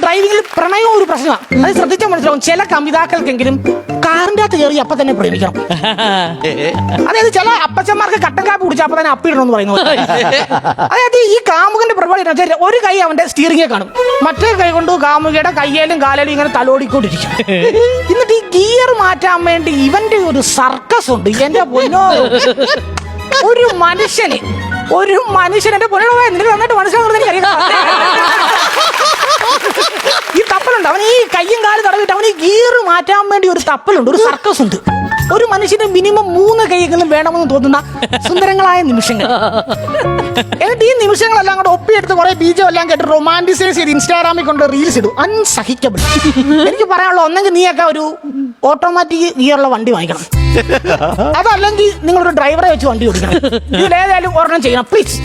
ഡ്രൈവിംഗിൽ പ്രണയവും ഒരു പ്രശ്നമാണ്. അത് ശ്രദ്ധിച്ചാൽ മനസ്സിലാവും. ചില കവിതാക്കൾക്കെങ്കിലും കാറിന്റെ അകത്ത് കയറി അപ്പൊ തന്നെ പ്രേമിക്കണം. അതായത് ചില അപ്പച്ചന്മാർക്ക് കട്ടൻ കാപ്പി കുടിച്ചാൽ അപ്പൊ തന്നെ അപ്പിടണമെന്ന് പറയുന്നത്. അതായത് ഈ കാമുകന്റെ പരിപാടി എന്ന് വെച്ചാൽ ഒരു കൈ അവന്റെ സ്റ്റിയറിംഗിൽ കാണും, മറ്റേ കൈ കൊണ്ട് കാമുകയുടെ കയ്യേലും കാലേലും ഇങ്ങനെ തലോടിക്കൊണ്ടിരിക്കും. എന്നിട്ട് ഈ ഗിയർ മാറ്റാൻ വേണ്ടി ഇവന്റെ ഒരു സർക്കസ് ഉണ്ട്. എന്റെ പൊന്നോ, ഒരു മനുഷ്യൻ എന്റെ പൊന്നോ നിനക്ക് നന്നായിട്ട് മനസ്സിലാവുന്നത്. ഈ തപ്പലുണ്ട്, അവൻ ഈ കയ്യും കാലും തടവിട്ട് അവൻ ഈ ഗിയർ മാറ്റാൻ വേണ്ടി ഒരു തപ്പലുണ്ട്, ഒരു സർക്കസ് ഉണ്ട്. ഒരു മനുഷ്യന് മിനിമം 3 കൈകളും വേണമെന്ന് തോന്നുന്ന സുന്ദരങ്ങളായ നിമിഷങ്ങൾ. എന്നിട്ട് ഈ നിമിഷങ്ങളെല്ലാം കൂടെ ഒപ്പിയെടുത്ത് കുറെ ബീജം എല്ലാം കേട്ട് റൊമാൻറ്റിസൈസ് ചെയ്ത് ഇൻസ്റ്റാഗ്രാമിൽ കൊണ്ട് റീൽസ് ഇടും. അൺസഹിക്കബിൾ. എനിക്ക് പറയാനുള്ള ഒന്നെങ്കിൽ നീയൊക്കെ ഒരു ഓട്ടോമാറ്റിക് ഗിയറുള്ള വണ്ടി വാങ്ങിക്കണം, അതല്ലെങ്കിൽ നിങ്ങളൊരു ഡ്രൈവറെ വെച്ച് വണ്ടി ഓടിക്കണം. ഇതിലേതായാലും ഒരെണ്ണം ചെയ്യണം പ്ലീസ്.